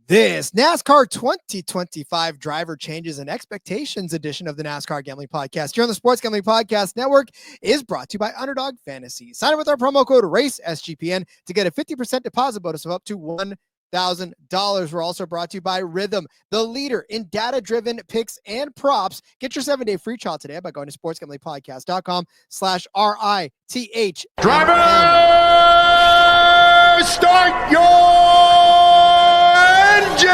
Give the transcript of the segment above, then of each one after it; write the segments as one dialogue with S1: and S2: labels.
S1: This NASCAR 2025 Driver Changes and Expectations edition of the NASCAR Gambling Podcast here on the Sports Gambling Podcast Network is brought to you by Underdog Fantasy. Sign up with our promo code RACESGPN to get a 50% deposit bonus of up to $1,000. We're also brought to you by Rhythm, the leader in data-driven picks and props. Get your 7-day free trial today by going to sportsgamblingpodcast.com/RITH.
S2: Driver, start your engine!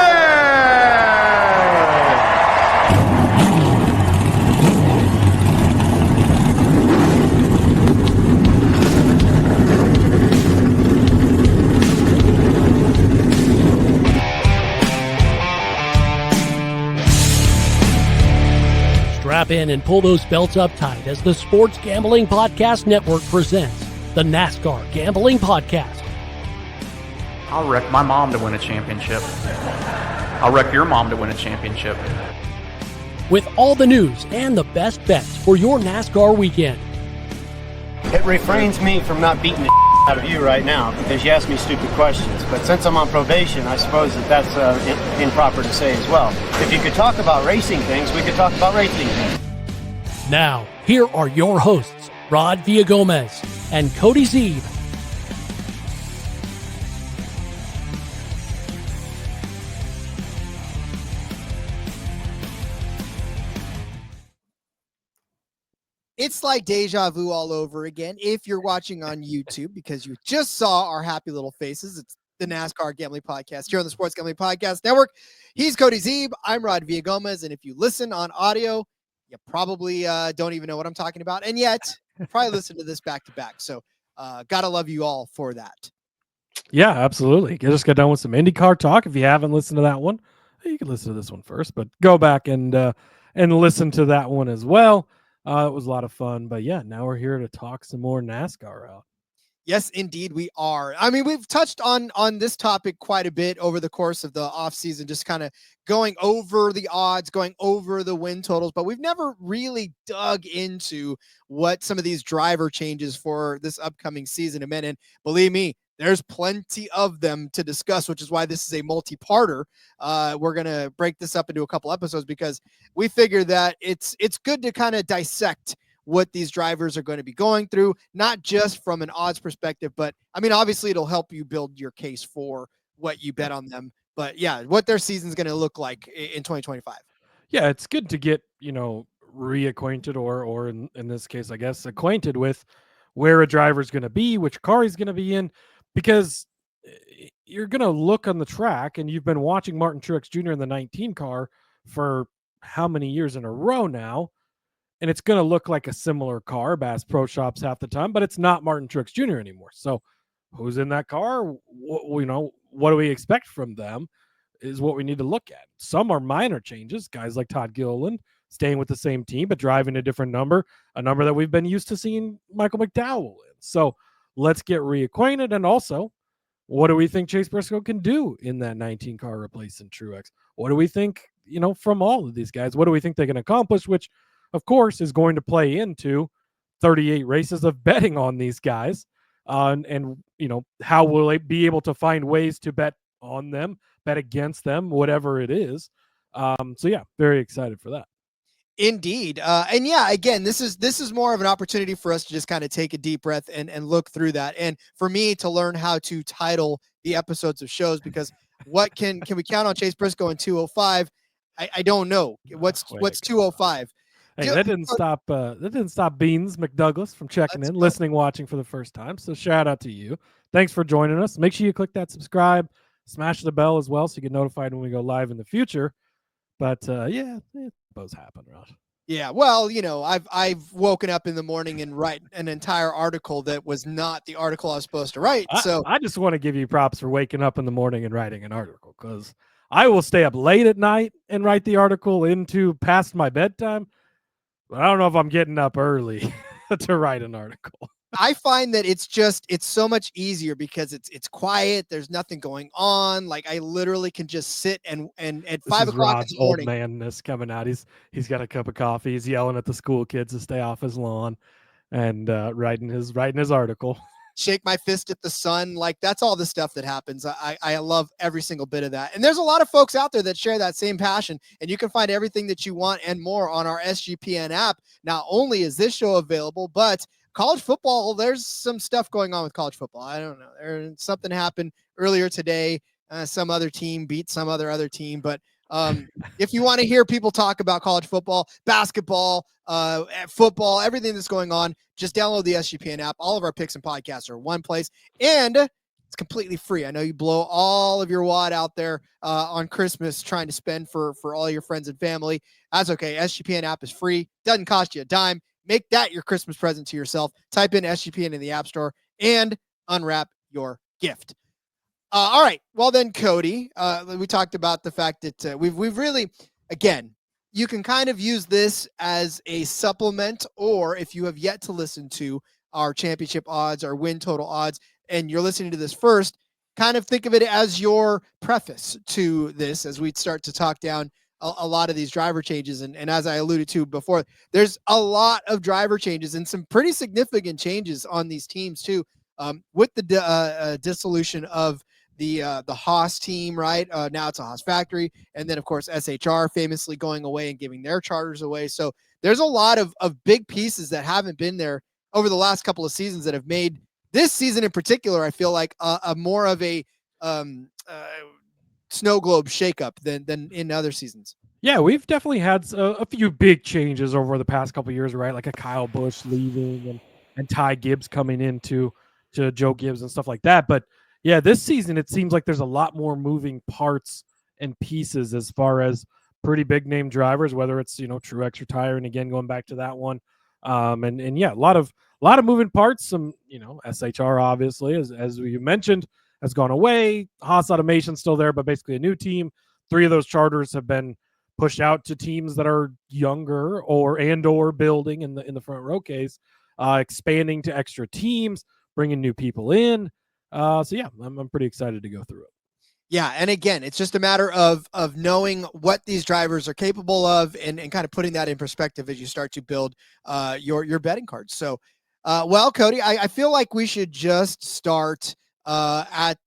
S3: Strap in and pull those belts up tight as the Sports Gambling Podcast Network presents the NASCAR Gambling Podcast.
S4: I'll wreck my mom to win a championship. I'll wreck your mom to win a championship.
S3: With all the news and the best bets for your NASCAR weekend.
S5: It refrains me from not beating the out of you right now because you ask me stupid questions. But since I'm on probation, I suppose that's improper to say as well. If you could talk about racing things, we could talk about racing things.
S3: Now, here are your hosts, Rod Villagomez and Cody Zeeb.
S1: It's like deja vu all over again. If you're watching on YouTube, because you just saw our happy little faces, it's the NASCAR Gambling Podcast here on the Sports Gambling Podcast Network. He's Cody Zeeb. I'm Rod Villagomez. And if you listen on audio, you probably don't even know what I'm talking about. And yet, probably listen to this back to back. So gotta love you all for that.
S6: Yeah, absolutely. You just got done with some IndyCar talk. If you haven't listened to that one, you can listen to this one first, but go back and listen to that one as well. It was a lot of fun, but yeah, now we're here to talk some more NASCAR out.
S1: Yes, indeed, we are. I mean, we've touched on this topic quite a bit over the course of the offseason, just kind of going over the odds, going over the win totals, but we've never really dug into what some of these driver changes for this upcoming season have meant. And believe me, there's plenty of them to discuss, which is why this is a multi-parter. We're going to break this up into a couple episodes because we figure that it's good to kind of dissect what these drivers are going to be going through, not just from an odds perspective, but I mean, obviously it'll help you build your case for what you bet on them. But yeah, what their season's going to look like in 2025.
S6: Yeah, it's good to get, reacquainted or in this case, I guess, acquainted with where a driver's going to be, which car he's going to be in, because you're going to look on the track and you've been watching Martin Truex Jr. in the 19 car for how many years in a row now. And it's going to look like a similar car, Bass Pro Shops half the time, but it's not Martin Truex Jr. anymore. So who's in that car? What do we expect from them is what we need to look at. Some are minor changes. Guys like Todd Gilliland staying with the same team, but driving a different number, a number that we've been used to seeing Michael McDowell in. So let's get reacquainted. And also, what do we think Chase Brisoce can do in that 19 car replacing Truex? What do we think, from all of these guys? What do we think they can accomplish? Which, of course, is going to play into 38 races of betting on these guys. And how will they be able to find ways to bet on them, bet against them, whatever it is. So, yeah, very excited for that.
S1: Indeed. And yeah, again, this is more of an opportunity for us to just kind of take a deep breath and look through that. And for me to learn how to title the episodes of shows, because what can we count on Chase Brisoce in 205? I don't know. What's 205?
S6: Hey, that didn't stop. That didn't stop Beans McDouglas from checking in, listening, watching for the first time. So shout out to you. Thanks for joining us. Make sure you click that subscribe, smash the bell as well, so you get notified when we go live in the future. But those happen, right?
S1: Yeah, well, I've woken up in the morning and write an entire article that was not the article I was supposed to write. So
S6: I just want to give you props for waking up in the morning and writing an article, because I will stay up late at night and write the article into past my bedtime. But I don't know if I'm getting up early to write an article.
S1: I find that it's so much easier because it's quiet. There's nothing going on. Like I literally can just sit and at 5 o'clock in the morning.
S6: Old manness coming out. He's got a cup of coffee. He's yelling at the school kids to stay off his lawn, and writing his article.
S1: Shake my fist at the sun. Like that's all the stuff that happens. I love every single bit of that. And there's a lot of folks out there that share that same passion, and you can find everything that you want and more on our SGPN app. Not only is this show available, but college football, there's some stuff going on with college football. I don't know. Something happened earlier today. Some other team beat some other team, but if you want to hear people talk about college football, basketball, football, everything that's going on, just download the SGPN app. All of our picks and podcasts are one place, and it's completely free. I know you blow all of your wad out there on Christmas trying to spend for all your friends and family. That's okay. SGPN app is free. Doesn't cost you a dime. Make that your Christmas present to yourself. Type in SGPN in the App Store and unwrap your gift. All right. Well, then, Cody, we talked about the fact that we've really, again, you can kind of use this as a supplement, or if you have yet to listen to our championship odds, our win total odds, and you're listening to this first, kind of think of it as your preface to this as we start to talk down a lot of these driver changes. And as I alluded to before, there's a lot of driver changes and some pretty significant changes on these teams too, with the dissolution of the Haas team, right? Now it's a Haas factory. And then, of course, SHR famously going away and giving their charters away. So there's a lot of big pieces that haven't been there over the last couple of seasons that have made this season in particular, I feel like a more of a snow globe shakeup than in other seasons.
S6: Yeah, we've definitely had a few big changes over the past couple of years, right? Like a Kyle Busch leaving and Ty Gibbs coming into Joe Gibbs and stuff like that. But yeah, this season, it seems like there's a lot more moving parts and pieces as far as pretty big name drivers, whether it's, Truex retiring again, going back to that one. And yeah, a lot of moving parts. Some, SHR obviously, as we mentioned, has gone away. Haas Automation's still there, but basically a new team. 3 of those charters have been pushed out to teams that are younger or building in the front row case, expanding to extra teams, bringing new people in. So yeah, I'm pretty excited to go through it.
S1: Yeah, and again, it's just a matter of knowing what these drivers are capable of and kind of putting that in perspective as you start to build your betting cards. So, well, Cody, I feel like we should just start at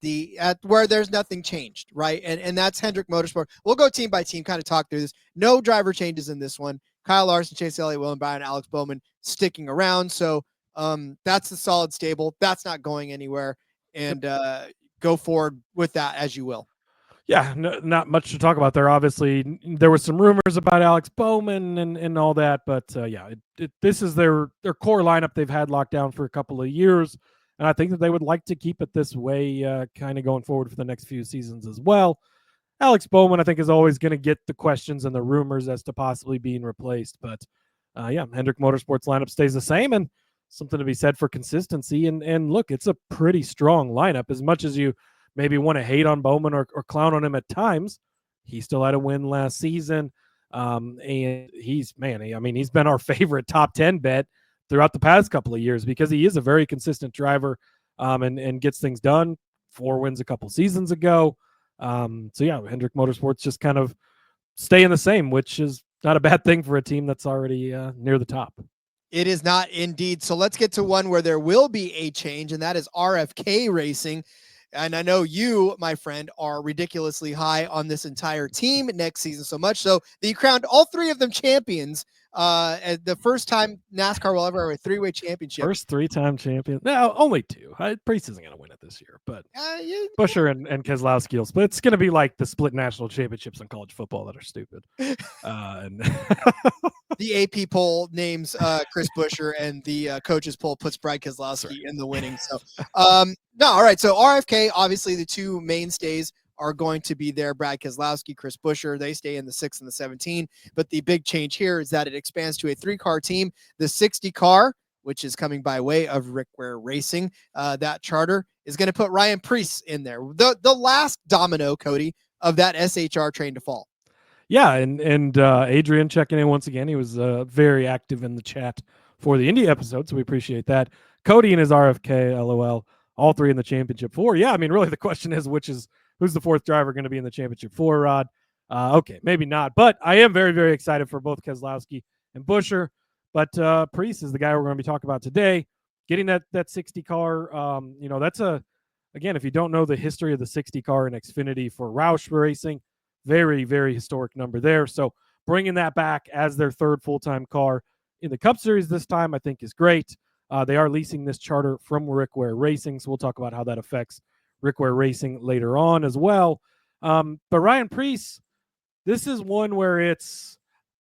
S1: where there's nothing changed, right? And that's Hendrick Motorsport. We'll go team by team, kind of talk through this. No driver changes in this one. Kyle Larson, Chase Elliott, William Byron, Alex Bowman sticking around. So that's the solid stable. That's not going anywhere. And go forward with that as you will.
S6: Yeah, not much to talk about there. Obviously, there was some rumors about Alex Bowman and all that, but yeah, this is their core lineup they've had locked down for a couple of years, and I think that they would like to keep it this way, kind of going forward for the next few seasons as well. Alex Bowman, I think, is always going to get the questions and the rumors as to possibly being replaced, but yeah, Hendrick Motorsports lineup stays the same, and something to be said for consistency. And look, it's a pretty strong lineup. As much as you maybe want to hate on Bowman or clown on him at times, he still had a win last season. And he's been our favorite top 10 bet throughout the past couple of years because he is a very consistent driver and gets things done. 4 wins a couple seasons ago. So yeah, Hendrick Motorsports just kind of staying the same, which is not a bad thing for a team that's already near the top.
S1: It is not indeed. So let's get to one where there will be a change, and that is RFK Racing. And I know you, my friend, are ridiculously high on this entire team next season, so much so that you crowned all 3 of them champions And the first time NASCAR will ever have a 3-way championship.
S6: First 3-time champion. No, only 2. Priest isn't going to win it this year, but Buescher and Keselowski will split. It's going to be like the split national championships in college football that are stupid. And
S1: the AP poll names Chris Buescher, and the coaches poll puts Brad Keselowski in the winning. So, no, all right. So RFK, obviously the 2 mainstays are going to be there. Brad Keselowski, Chris Buescher, they stay in the 6 and the 17. But the big change here is that it expands to a 3-car team. The 60 car, which is coming by way of Rick Ware Racing, that charter is going to put Ryan Preece in there. The last domino, Cody, of that SHR train to fall.
S6: Yeah, and Adrian checking in once again. He was very active in the chat for the Indy episode, so we appreciate that. Cody and his RFK, LOL, all 3 in the championship 4. Yeah, I mean, really the question is who's the 4th driver going to be in the championship 4, Rod? Okay, maybe not, but I am very, very excited for both Keselowski and Buescher. But Preece is the guy we're going to be talking about today. Getting that 60 car, that's again, if you don't know the history of the 60 car in Xfinity for Roush Racing, very, very historic number there. So bringing that back as their 3rd full-time car in the Cup Series this time, I think is great. They are leasing this charter from Rick Ware Racing, so we'll talk about how that affects Rick Ware Racing later on as well. But Ryan Preece, this is one where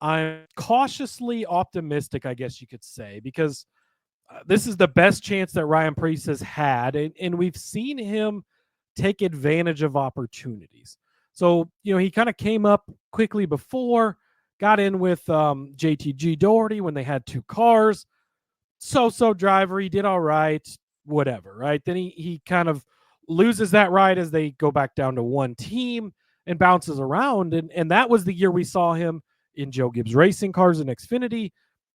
S6: I'm cautiously optimistic, I guess you could say, because this is the best chance that Ryan Preece has had, and we've seen him take advantage of opportunities. So, he kind of came up quickly before, got in with JTG Doherty when they had 2 cars. So driver, he did all right, whatever, right? Then he kind of loses that ride as they go back down to 1 team and bounces around. And that was the year we saw him in Joe Gibbs Racing cars in Xfinity.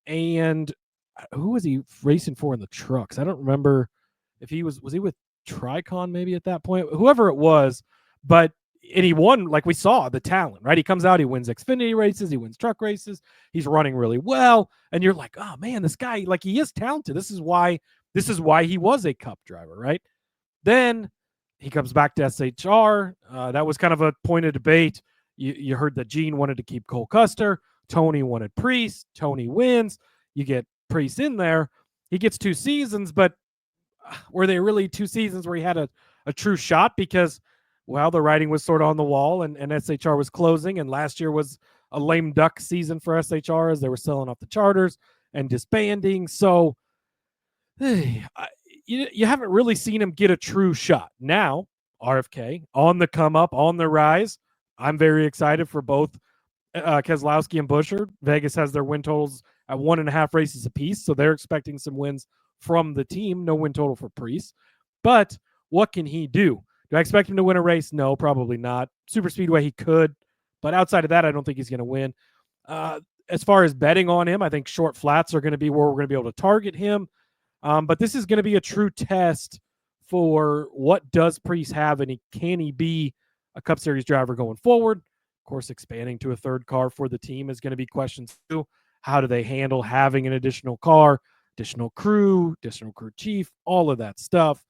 S6: And who was he racing for in the trucks? I don't remember if he was he with Tricon maybe at that point, whoever it was, and he won, like we saw, the talent, right? He comes out, he wins Xfinity races, he wins truck races, he's running really well, and you're like, oh man, this guy, like, he is talented. This is why he was a Cup driver, right? Then he comes back to SHR. That was kind of a point of debate. You heard that Gene wanted to keep Cole Custer, Tony wanted Preece, Tony wins, you get Preece in there, he gets 2 seasons, but were they really 2 seasons where he had a true shot? Because the writing was sort of on the wall, and SHR was closing, and last year was a lame duck season for SHR as they were selling off the charters and disbanding. So you haven't really seen him get a true shot. Now, RFK, on the come up, on the rise. I'm very excited for both Keselowski and Buescher. Vegas has their win totals at 1.5 races apiece, so they're expecting some wins from the team. No win total for Preece. But what can he do? Do I expect him to win a race? No, probably not. Super Speedway, he could. But outside of that, I don't think he's going to win. As far as betting on him, I think short flats are going to be where we're going to be able to target him. But this is going to be a true test for what does Preece have, and can he be a Cup Series driver going forward? Of course, expanding to a 3rd car for the team is going to be questions too. How do they handle having an additional car, additional crew chief, all of that stuff?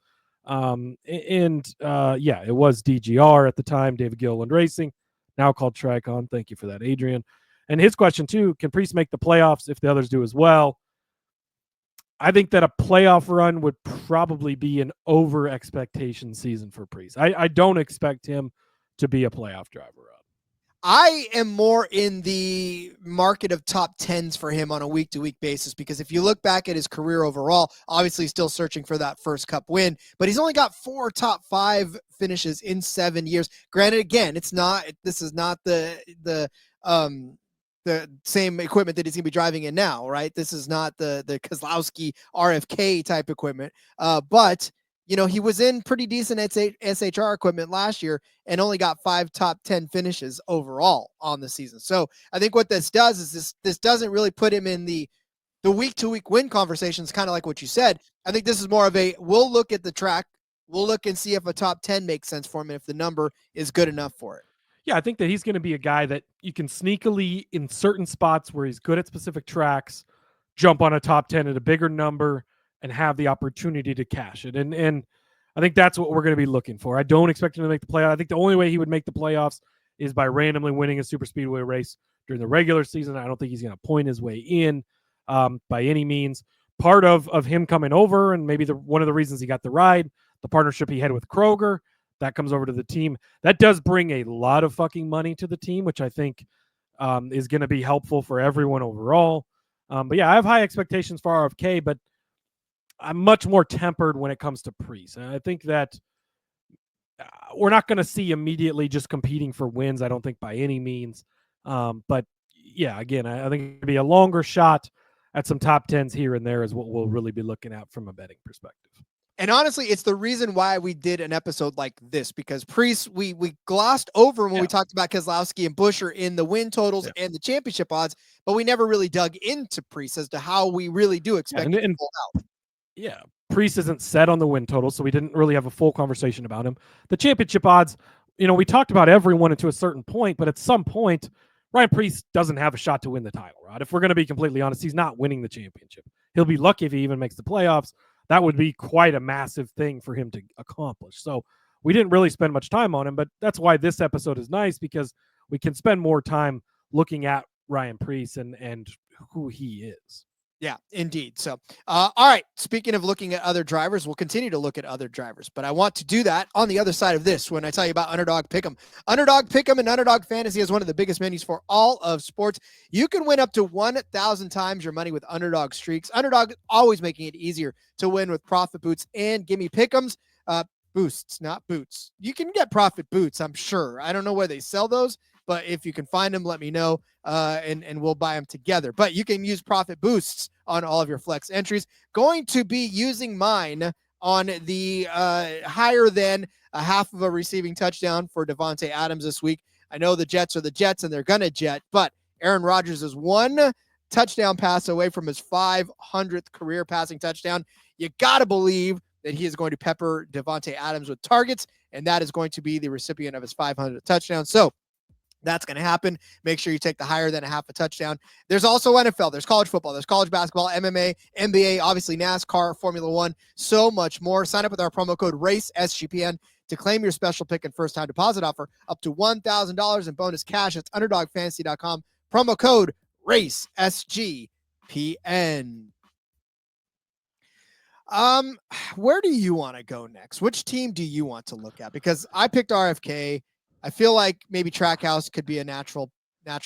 S6: It was DGR at the time, David Gilliland Racing, now called Tricon. Thank you for that, Adrian. And his question too, can Preece make the playoffs if the others do as well? I think that a playoff run would probably be an over expectation season for Preece. I don't expect him to be a playoff driver.
S1: I am more in the market of top 10s for him on a week-to-week basis, because if you look back at his career overall, obviously still searching for that first Cup win, but he's only got 4 top 5 finishes in 7 years. Granted, again, this is not the same equipment that he's going to be driving in now, right? This is not the Keselowski RFK type equipment, but he was in pretty decent SHR equipment last year and only got 5 top 10 finishes overall on the season. So I think what this does is this doesn't really put him in the week-to-week win conversations, kind of like what you said. I think this is more of we'll look at the track, we'll look and see if a top 10 makes sense for him and if the number is good enough for it.
S6: Yeah, I think that he's going to be a guy that you can sneakily, in certain spots where he's good at specific tracks, jump on a top 10 at a bigger number and have the opportunity to cash it. And I think that's what we're going to be looking for. I don't expect him to make the playoff. I think the only way he would make the playoffs is by randomly winning a super speedway race during the regular season. I don't think he's going to point his way in by any means. Part of him coming over, and maybe one of the reasons he got the ride, the partnership he had with Kroger, that comes over to the team. That does bring a lot of fucking money to the team, which I think is going to be helpful for everyone overall. But yeah, I have high expectations for RFK, but I'm much more tempered when it comes to Preece. And I think that we're not going to see immediately just competing for wins, I don't think by any means. But yeah, again, I think it'd be a longer shot at some top 10s here and there is what we'll really be looking at from a betting perspective.
S1: And honestly, it's the reason why we did an episode like this, because Preece, we glossed over when we talked about Keselowski and Buescher in the win totals and the championship odds, but we never really dug into Preece as to how we really do expect him to pull out.
S6: Yeah, Preece isn't set on the win total, so we didn't really have a full conversation about him. The championship odds, we talked about everyone to a certain point, but at some point, Ryan Preece doesn't have a shot to win the title, Rod. If we're going to be completely honest, he's not winning the championship. He'll be lucky if he even makes the playoffs. That would be quite a massive thing for him to accomplish. So we didn't really spend much time on him, but that's why this episode is nice, because we can spend more time looking at Ryan Preece and who he is.
S1: Yeah, indeed. So, all right. Speaking of looking at other drivers, we'll continue to look at other drivers, but I want to do that on the other side of this when I tell you about Underdog Pick'em. Underdog Pick'em and Underdog Fantasy is one of the biggest menus for all of sports. You can win up to 1,000 times your money with Underdog Streaks. Underdog always making it easier to win with profit boots and gimme pick'ems. Boosts, not boots. You can get profit boots, I'm sure. I don't know where they sell those, but if you can find them, let me know, and we'll buy them together. But you can use profit boosts on all of your flex entries. Going to be using mine on the higher than a half of a receiving touchdown for Davante Adams this week. I know the Jets are the Jets, and they're going to jet, but Aaron Rodgers is one touchdown pass away from his 500th career passing touchdown. You got to believe that he is going to pepper Davante Adams with targets, and that is going to be the recipient of his 500th touchdown. So that's going to happen. Make sure you take the higher than a half a touchdown. There's also NFL. There's college football. There's college basketball, MMA, NBA, obviously NASCAR, Formula One, so much more. Sign up with our promo code RACESGPN to claim your special pick and first-time deposit offer up to $1,000 in bonus cash. It's UnderdogFantasy.com. Promo code RACESGPN. Where do you want to go next? Which team do you want to look at? Because I picked RFK. I feel like maybe Trackhouse could be a natural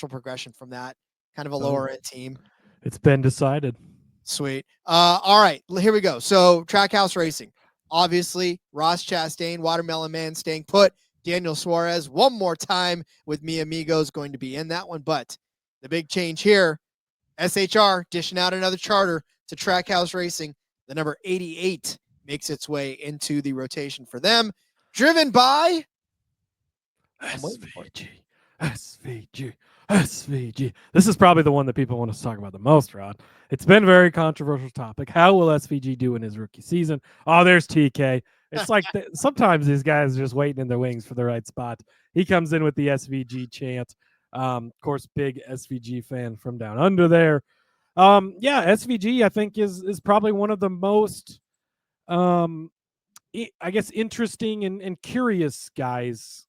S1: progression from that, kind of a lower end team.
S6: It's been decided.
S1: Sweet. All right, here we go. So Trackhouse Racing, obviously Ross Chastain, Watermelon Man staying put. Daniel Suarez one more time with Mi Amigos going to be in that one. But the big change here, SHR dishing out another charter to Trackhouse Racing. The number 88 makes its way into the rotation for them, driven by
S6: SVG. This is probably the one that people want to talk about the most, Rod. It's been a very controversial topic. How will SVG do in his rookie season? Oh, there's TK. It's like sometimes these guys are just waiting in their wings for the right spot. He comes in with the SVG chant. Of course, big SVG fan from down under there. SVG, I think, is probably one of the most I guess interesting and curious guys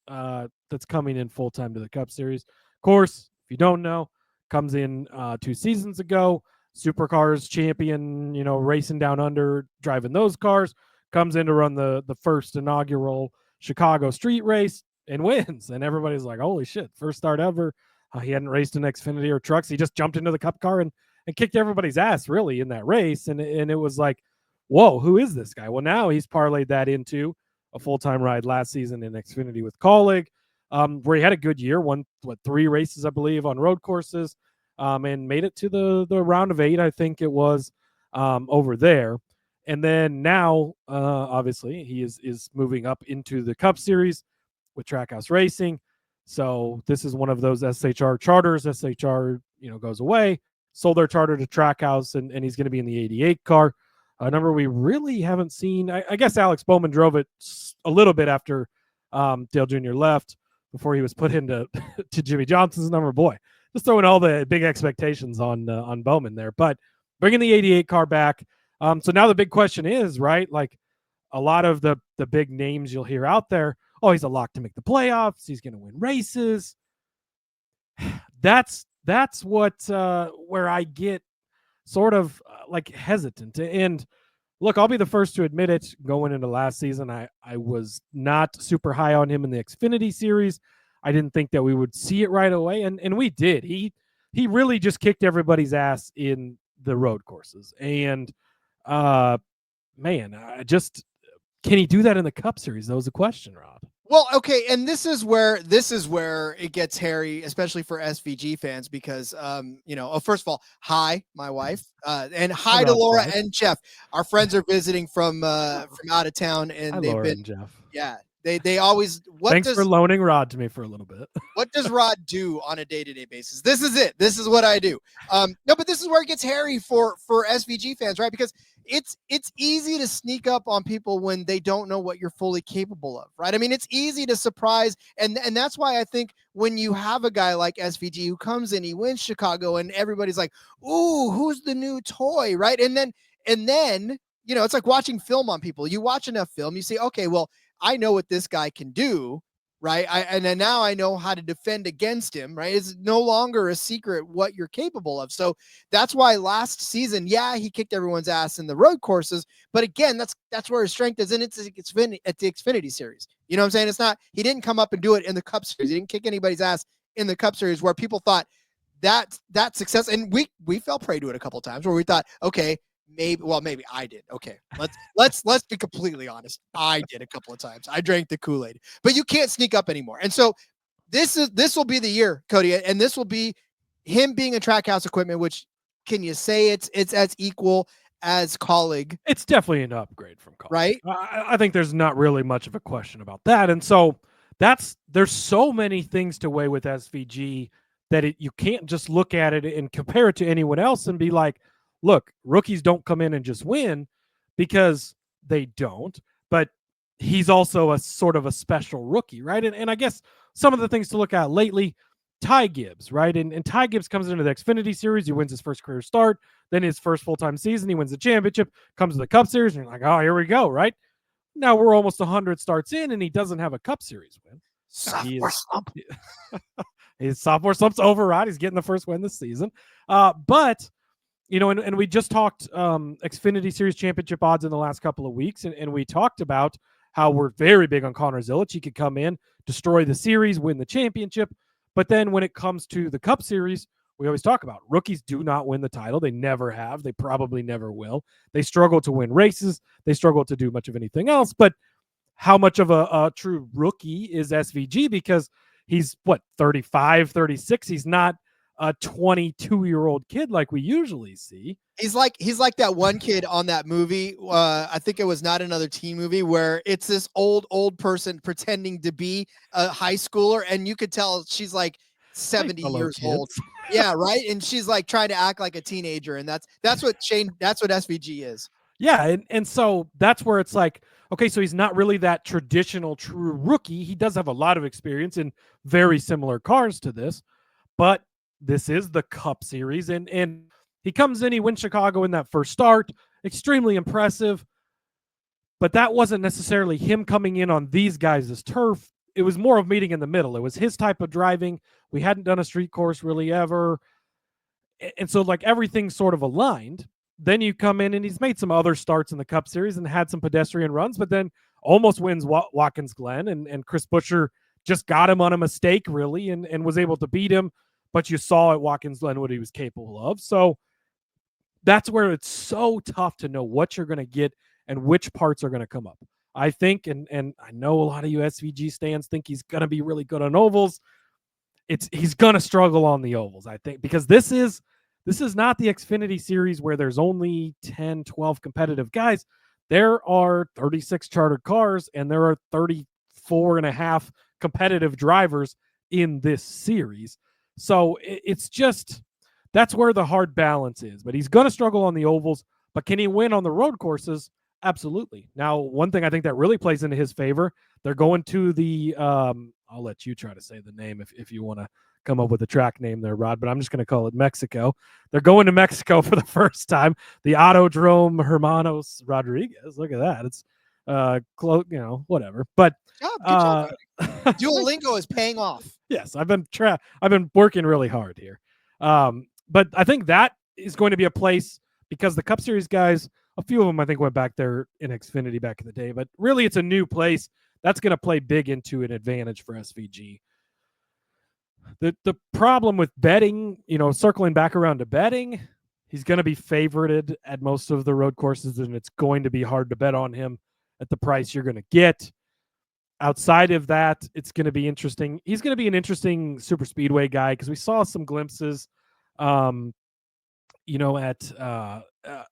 S6: that's coming in full-time to the Cup Series. Of course, if you don't know, comes in 2 seasons ago, Supercars champion, racing down under, driving those cars, comes in to run the first inaugural Chicago street race and wins. And everybody's like, holy shit, first start ever. He hadn't raced in Xfinity or trucks. He just jumped into the Cup car and kicked everybody's ass, really, in that race. And it was like, whoa, who is this guy? Well, now he's parlayed that into a full-time ride last season in Xfinity with Kaulig, where he had a good year, won 3 races, I believe, on road courses, and made it to the round of 8, I think it was, over there. And then now, obviously, he is moving up into the Cup Series with Trackhouse Racing. So this is one of those SHR charters. SHR, goes away, sold their charter to Trackhouse, and he's going to be in the 88 car. A number we really haven't seen. I guess Alex Bowman drove it a little bit after Dale Jr. left before he was put into to Jimmy Johnson's number. Boy, just throwing all the big expectations on Bowman there. But bringing the 88 car back. So now the big question is, right, like a lot of the big names you'll hear out there, oh, he's a lock to make the playoffs. He's going to win races. That's that's what where I get sort of like hesitant. And look, I'll be the first to admit it. Going into last season, I was not super high on him in the Xfinity Series. I didn't think that we would see it right away, and we did. He really just kicked everybody's ass in the road courses. And man, can he do that in the Cup Series? That was the question, Rob.
S1: Well, okay, and this is where it gets hairy, especially for SVG fans, because first of all, hi, my wife, and hi to Laura and Jeff. Our friends are visiting from out of town, and
S6: hi,
S1: they've
S6: Laura
S1: been
S6: and Jeff.
S1: Yeah, they always.
S6: Thanks for loaning Rod to me for a little bit.
S1: What does Rod do on a day-to-day basis? This is it. This is what I do. No, but this is where it gets hairy for SVG fans, right? Because it's easy to sneak up on people when they don't know what you're fully capable of, right? I mean, it's easy to surprise, and that's why I think when you have a guy like SVG who comes in, he wins Chicago, and everybody's like, "Ooh, who's the new toy?" Right? And then it's like watching film on people. You watch enough film, you say, "Okay, well, I know what this guy can do." Right. And then now I know how to defend against him. Right. It's no longer a secret what you're capable of. So that's why last season, he kicked everyone's ass in the road courses. But again, that's where his strength is. And it's at the Xfinity Series. You know what I'm saying? It's not, he didn't come up and do it in the Cup Series. He didn't kick anybody's ass in the Cup Series where people thought that success. And we fell prey to it a couple of times where we thought, okay, maybe I did. Okay. Let's be completely honest. I did a couple of times. I drank the Kool-Aid, but you can't sneak up anymore. And so this will be the year, Cody, and this will be him being a Trackhouse equipment, which can you say it's as equal as Kaulig?
S6: It's definitely an upgrade from Kaulig.
S1: Right?
S6: I think there's not really much of a question about that. And so there's so many things to weigh with SVG that you can't just look at it and compare it to anyone else and be like, look, rookies don't come in and just win, because they don't, but he's also a sort of a special rookie, right? And I guess some of the things to look at lately, Ty Gibbs, right? And Ty Gibbs comes into the Xfinity Series, he wins his first career start, then his first full-time season, he wins the championship, comes to the Cup Series, and you're like, oh, here we go, right? Now we're almost 100 starts in, and he doesn't have a Cup Series win.
S1: Sophomore slump.
S6: His sophomore slump's over, right? He's getting the first win this season. But and we just talked Xfinity Series championship odds in the last couple of weeks, and we talked about how we're very big on Connor Zilic. He could come in, destroy the series, win the championship. But then when it comes to the Cup Series, we always talk about rookies do not win the title. They never have. They probably never will. They struggle to win races. They struggle to do much of anything else. But how much of a true rookie is SVG? Because he's, 35, 36. He's not a 22-year-old kid like we usually see.
S1: He's like that one kid on that movie. I think it was Not Another Teen Movie, where it's this old person pretending to be a high schooler, and you could tell she's like 70 years old. Yeah, right. And she's like trying to act like a teenager, and that's what SVG is.
S6: Yeah, and so that's where it's like, okay, so he's not really that traditional true rookie. He does have a lot of experience in very similar cars to this, but this is the Cup Series, and he comes in, he wins Chicago in that first start, extremely impressive, but that wasn't necessarily him coming in on these guys' turf. It was more of meeting in the middle. It was his type of driving. We hadn't done a street course really ever, and so like everything sort of aligned. Then you come in, and he's made some other starts in the Cup Series and had some pedestrian runs, but then almost wins Watkins Glen, and Chris Buescher just got him on a mistake, really, and was able to beat him. But you saw at Watkins Glen what he was capable of. So that's where it's so tough to know what you're going to get and which parts are going to come up. I think, and I know a lot of you SVG stands think he's going to be really good on ovals. He's going to struggle on the ovals, I think, because this is not the Xfinity Series where there's only 10, 12 competitive guys. There are 36 chartered cars, and there are 34 and a half competitive drivers in this series. So it's just, that's where the hard balance is. But he's going to struggle on the ovals. But can he win on the road courses? Absolutely. Now, one thing I think that really plays into his favor, they're going to the, I'll let you try to say the name if you want to come up with a track name there, Rod, but I'm just going to call it Mexico. They're going to Mexico for the first time. The Autodrome Hermanos Rodriguez. Look at that. It's whatever. But
S1: good job. Duolingo is paying off.
S6: Yes, I've been working really hard here. But I think that is going to be a place because the Cup Series guys, a few of them I think went back there in Xfinity back in the day, but really it's a new place. That's going to play big into an advantage for SVG. The problem with betting, circling back around to betting, he's going to be favorited at most of the road courses, and it's going to be hard to bet on him at the price you're going to get. Outside of that, it's going to be interesting. He's going to be an interesting super speedway guy because we saw some glimpses, at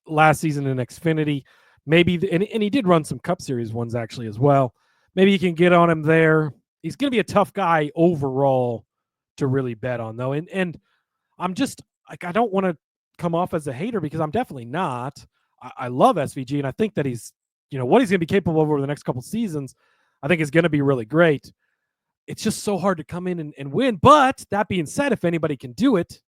S6: last season in Xfinity. Maybe, and he did run some Cup Series ones actually as well. Maybe you can get on him there. He's going to be a tough guy overall to really bet on, though. And I'm just like, I don't want to come off as a hater because I'm definitely not. I love SVG, and I think that he's, what he's going to be capable of over the next couple seasons, I think is going to be really great. It's just so hard to come in and win. But that being said, if anybody can do it,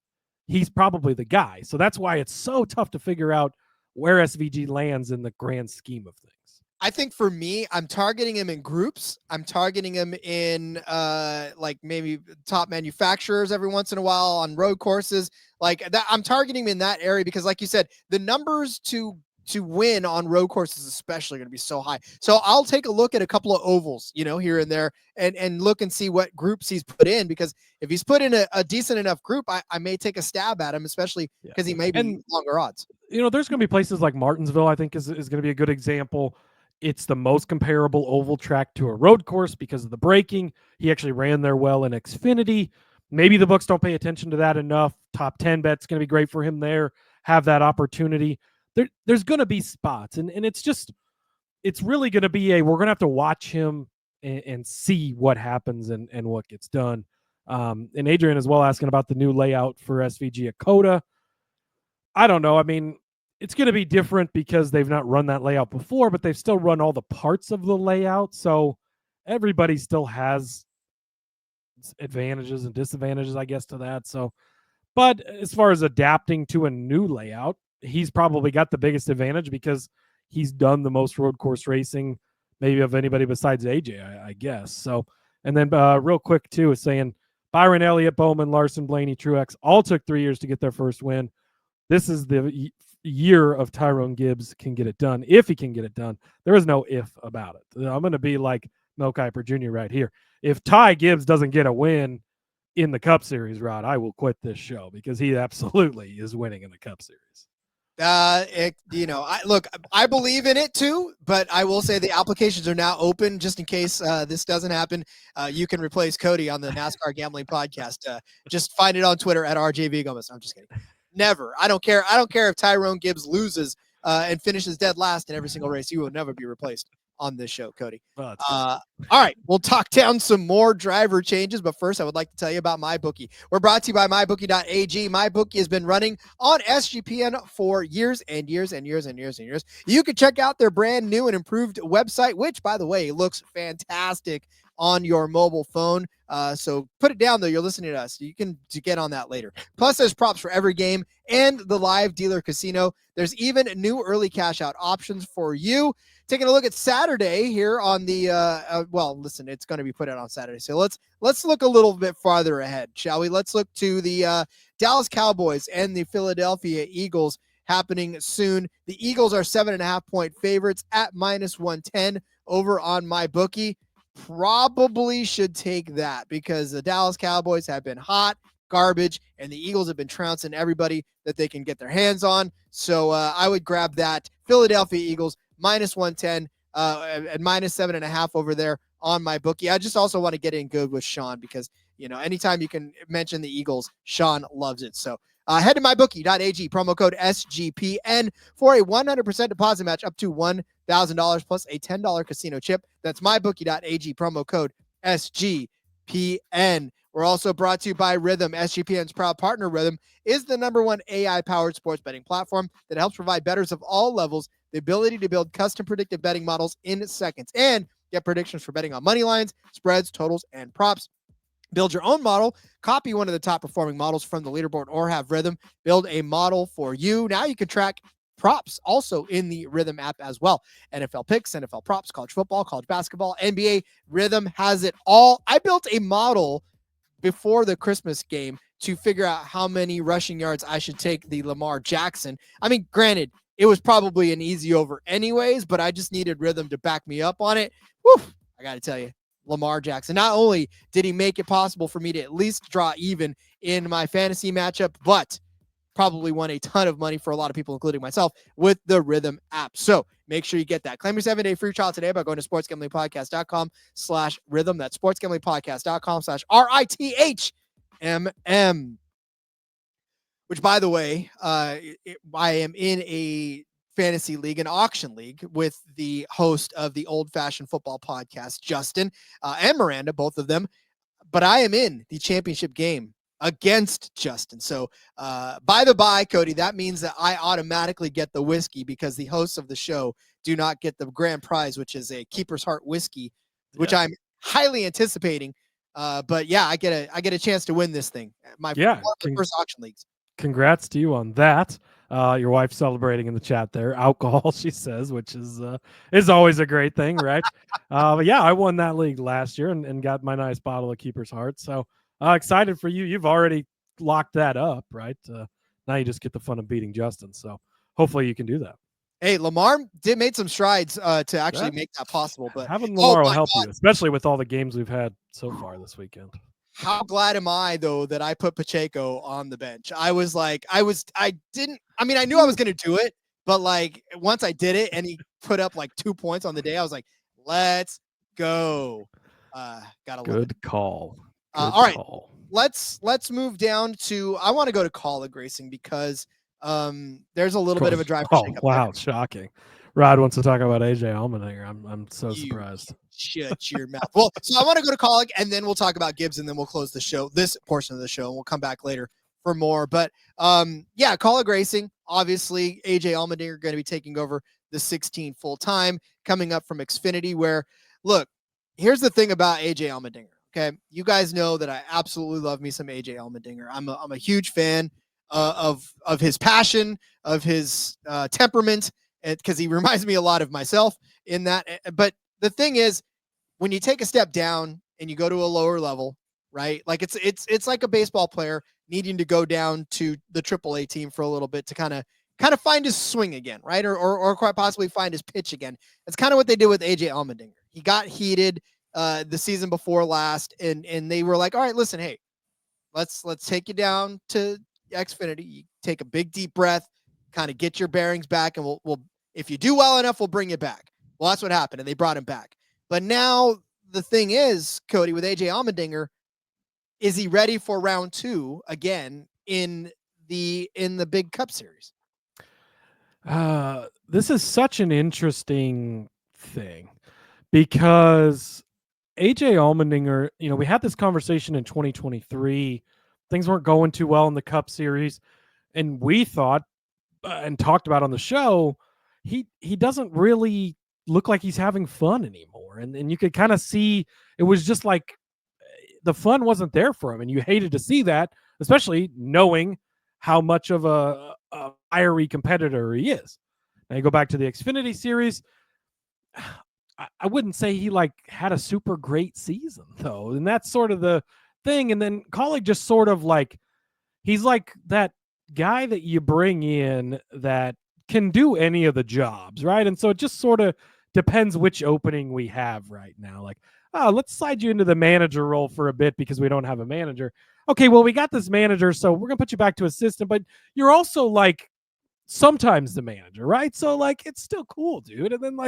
S6: he's probably the guy. So that's why it's so tough to figure out where SVG lands in the grand scheme of things.
S1: I think for me, I'm targeting him in groups. I'm targeting him in like maybe top manufacturers every once in a while on road courses like that. I'm targeting him in that area because, like you said, the numbers to win on road courses especially going to be so high. So I'll take a look at a couple of ovals, here and there and look and see what groups he's put in, because if he's put in a decent enough group, I may take a stab at him, especially because he may be longer odds.
S6: There's going to be places like Martinsville, I think is going to be a good example. It's the most comparable oval track to a road course because of the braking. He actually ran there well in Xfinity. Maybe the books don't pay attention to that enough. Top 10 bet's going to be great for him there. Have that opportunity. There's going to be spots, and it's really going to be we're going to have to watch him and see what happens and what gets done. And Adrian as well asking about the new layout for SVG at COTA. I don't know. I mean, it's going to be different because they've not run that layout before, but they've still run all the parts of the layout. So everybody still has advantages and disadvantages, I guess, to that. So, but as far as adapting to a new layout, he's probably got the biggest advantage because he's done the most road course racing maybe of anybody besides AJ, I guess. So, and then real quick too is saying Byron Elliott, Bowman, Larson, Blaney, Truex all took 3 years to get their first win. This is the year of Tyrone Gibbs can get it done. If he can get it done, there is no if about it. I'm going to be like Mel Kiper Jr. right here. If Ty Gibbs doesn't get a win in the Cup Series, Rod, I will quit this show because he absolutely is winning in the Cup Series.
S1: I believe in it too, but I will say the applications are now open just in case this doesn't happen. You can replace Cody on the NASCAR Gambling Podcast. Just find it on Twitter at RJ Villagomez. I'm just kidding. Never. I don't care. I don't care if Tyrone Gibbs loses and finishes dead last in every single race. You will never be replaced on this show, Cody. All right. We'll talk down some more driver changes, but first I would like to tell you about MyBookie. We're brought to you by MyBookie.ag. MyBookie has been running on SGPN for years and years and years and years and years. You can check out their brand new and improved website, which, by the way, looks fantastic on your mobile phone. So put it down there. You're listening to us. You can get on that later. Plus, there's props for every game and the live dealer casino. There's even new early cash out options for you. Taking a look at Saturday here on the listen, it's going to be put out on Saturday. So let's look a little bit farther ahead, shall we? Let's look to the Dallas Cowboys and the Philadelphia Eagles happening soon. The Eagles are 7.5-point favorites at -110 over on MyBookie. Probably should take that because the Dallas Cowboys have been hot garbage and the Eagles have been trouncing everybody that they can get their hands on. So I would grab that. Philadelphia Eagles -110 at -7.5 over there on MyBookie. I just also want to get in good with Sean because, anytime you can mention the Eagles, Sean loves it. So head to MyBookie.ag, promo code SGPN for a 100% deposit match up to $1,000 plus a $10 casino chip. That's MyBookie.ag, promo code SGPN. We're also brought to you by Rhythm. SGPN's proud partner, Rhythm, is the #1 AI-powered sports betting platform that helps provide bettors of all levels the ability to build custom predictive betting models in seconds and get predictions for betting on money lines, spreads, totals, and props. Build your own model, copy one of the top performing models from the leaderboard, or have Rhythm build a model for you. Now you can track props also in the Rhythm app as well. NFL picks, NFL props, college football, college basketball, NBA. Rhythm has it all. I built a model before the Christmas game to figure out how many rushing yards I should take the Lamar Jackson. I mean, granted, it was probably an easy over anyways, but I just needed rhythm to back me up on it. Woo, I got to tell you, Lamar Jackson, not only did he make it possible for me to at least draw even in my fantasy matchup, but probably won a ton of money for a lot of people, including myself, with the Rhythm app. So make sure you get that. Claim your 7-day free trial today by going to sportsgamblingpodcast.com/rhythm. That's sportsgamblingpodcast.com/RITHMM. Which, by the way, I am in a fantasy league, an auction league, with the host of the Old Fashioned Football Podcast, Justin, and Miranda, both of them. But I am in the championship game against Justin. So by the by, Cody, that means that I automatically get the whiskey because the hosts of the show do not get the grand prize, which is a Keeper's Heart whiskey, which I'm highly anticipating. But yeah, I get a chance to win this thing. My first auction leagues.
S6: Congrats to you on that. Your wife celebrating in the chat there. Alcohol, she says, which is always a great thing, right? But yeah, I won that league last year and got my nice bottle of Keeper's Heart. So excited for you. You've already locked that up, right? Now you just get the fun of beating Justin. So hopefully you can do that.
S1: Hey, Lamar made some strides to actually make that possible. But
S6: having Lamar will help you, especially with all the games we've had so far this weekend.
S1: How glad am I, though, that I put Pacheco on the bench? I knew I was going to do it, but like once I did it and he put up like 2 points on the day, I was like, let's go.
S6: Good call.
S1: All right, let's move down to, I want to go to Kaulig Racing because there's a little bit of a driver shakeup.
S6: Wow, shocking. Rod wants to talk about AJ Allmendinger. I'm so surprised.
S1: Shut your mouth. Well, so I want to go to Kaulig, and then we'll talk about Gibbs, and then we'll close the show, this portion of the show, and we'll come back later for more. But yeah, Kaulig Racing, obviously, AJ Allmendinger going to be taking over the 16 full-time, coming up from Xfinity, where, look, here's the thing about AJ Allmendinger. Okay, you guys know that I absolutely love me some AJ Allmendinger. I'm a huge fan of his passion, of his temperament, because he reminds me a lot of myself in that. But the thing is, when you take a step down and you go to a lower level, right? Like it's like a baseball player needing to go down to the AAA team for a little bit to kind of find his swing again, right? Or quite possibly find his pitch again. That's kind of what they did with AJ Allmendinger. He got heated the season before last, and they were like, all right, listen, hey, let's take you down to Xfinity. You take a big deep breath, kind of get your bearings back, and we'll if you do well enough, we'll bring you back. Well, that's what happened, and they brought him back. But now the thing is, Cody, with AJ Allmendinger, is he ready for round 2 again in the Big Cup Series?
S6: This is such an interesting thing because AJ Allmendinger, we had this conversation in 2023. Things weren't going too well in the Cup Series, and we thought and talked about on the show, he doesn't really look like he's having fun anymore. And you could kind of see it was just like the fun wasn't there for him. And you hated to see that, especially knowing how much of a fiery competitor he is. Now you go back to the Xfinity Series. I wouldn't say he had a super great season though. And that's sort of the thing. And then Kaulig just sort of he's like that guy that you bring in that can do any of the jobs, right? And so it just sort of depends which opening we have right now. Let's slide you into the manager role for a bit because we don't have a manager. Okay, well, we got this manager, so we're going to put you back to assistant, but you're also sometimes the manager, right? So it's still cool, dude. And then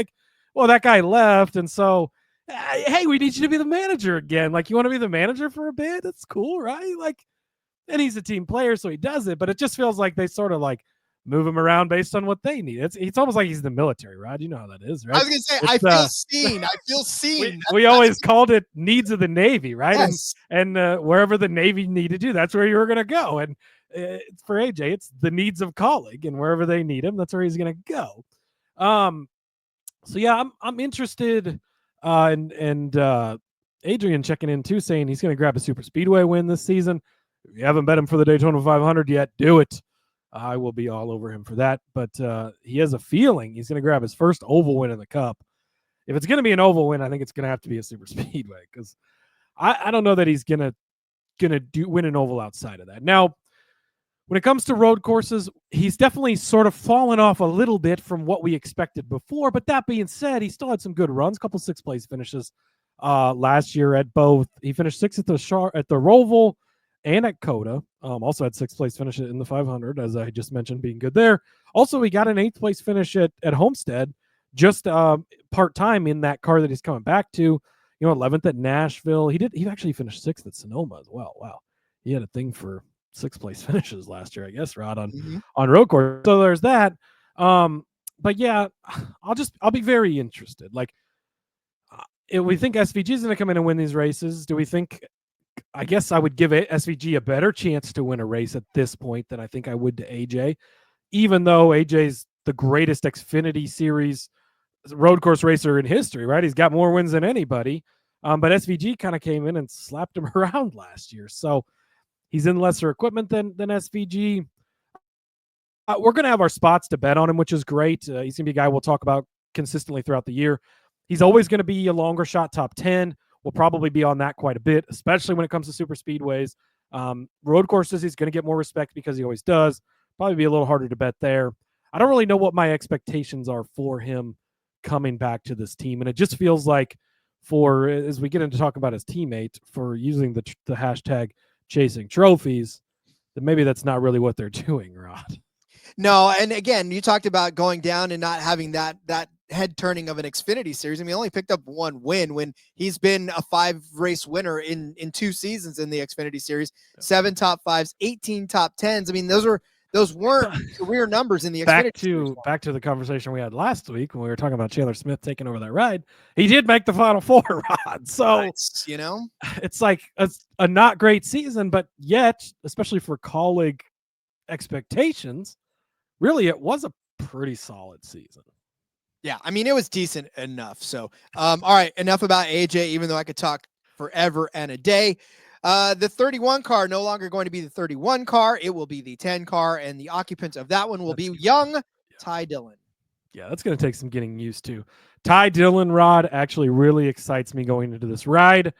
S6: well, that guy left, and so hey, we need you to be the manager again. You want to be the manager for a bit? That's cool, right? And he's a team player, so he does it, but it just feels like they sort of move him around based on what they need. It's almost like he's the military, Rod. You know how that is, right?
S1: I was going to say, I feel seen. I feel seen.
S6: We always called it needs of the Navy, right?
S1: Yes.
S6: And wherever the Navy needed you, that's where you were going to go. And for AJ, it's the needs of Kaulig, and wherever they need him, that's where he's going to go. So yeah, I'm interested. And Adrian checking in too, saying he's going to grab a super speedway win this season. If you haven't bet him for the Daytona 500 yet, do it. I will be all over him for that. But he has a feeling he's going to grab his first oval win in the Cup. If it's going to be an oval win, I think it's going to have to be a super speedway because I don't know that he's going to going to win an oval outside of that. Now, when it comes to road courses, he's definitely sort of fallen off a little bit from what we expected before. But that being said, he still had some good runs, a couple 6th place finishes last year at both. He finished 6th at the Roval and at Coda. Also had 6th place finish in the 500, as I just mentioned, being good there. Also, he got an 8th place finish at Homestead, just part-time in that car that he's coming back to. 11th at Nashville. He actually finished 6th at Sonoma as well. Wow. He had a thing for 6th place finishes last year, I guess, Rod, on road course. So there's that. But yeah, I'll be very interested. Like, if we think SVG is going to come in and win these races, do we think, I guess I would give SVG a better chance to win a race at this point than I think I would to AJ, even though AJ's the greatest Xfinity Series road course racer in history, right? He's got more wins than anybody. But SVG kind of came in and slapped him around last year. So he's in lesser equipment than SVG. We're going to have our spots to bet on him, which is great. He's going to be a guy we'll talk about consistently throughout the year. He's always going to be a longer shot top 10. We'll probably be on that quite a bit, especially when it comes to super speedways. Road courses, he's going to get more respect because he always does. Probably be a little harder to bet there. I don't really know what my expectations are for him coming back to this team. And it just feels like as we get into talk about his teammate for using the hashtag chasing trophies, that maybe that's not really what they're doing, Rod.
S1: No, and again, you talked about going down and not having that head turning of an Xfinity Series. I mean, he only picked up 1 win when he's been a 5-race winner in 2 seasons in the Xfinity Series, 7 top 5s, 18 top 10s. I mean, those weren't career numbers in the Xfinity Series.
S6: Back to the conversation we had last week when we were talking about Chandler Smith taking over that ride. He did make the Final Four, Rod. So it's like a not great season, but yet, especially for Kaulig expectations, really it was a pretty solid season.
S1: Yeah, I mean, it was decent enough. So, all right, enough about AJ, even though I could talk forever and a day. The 31 car no longer going to be the 31 car. It will be the 10 car, and the occupants of that one will be young Ty Dillon.
S6: Yeah, that's going to take some getting used to. Ty Dillon, Rod, actually really excites me going into this ride.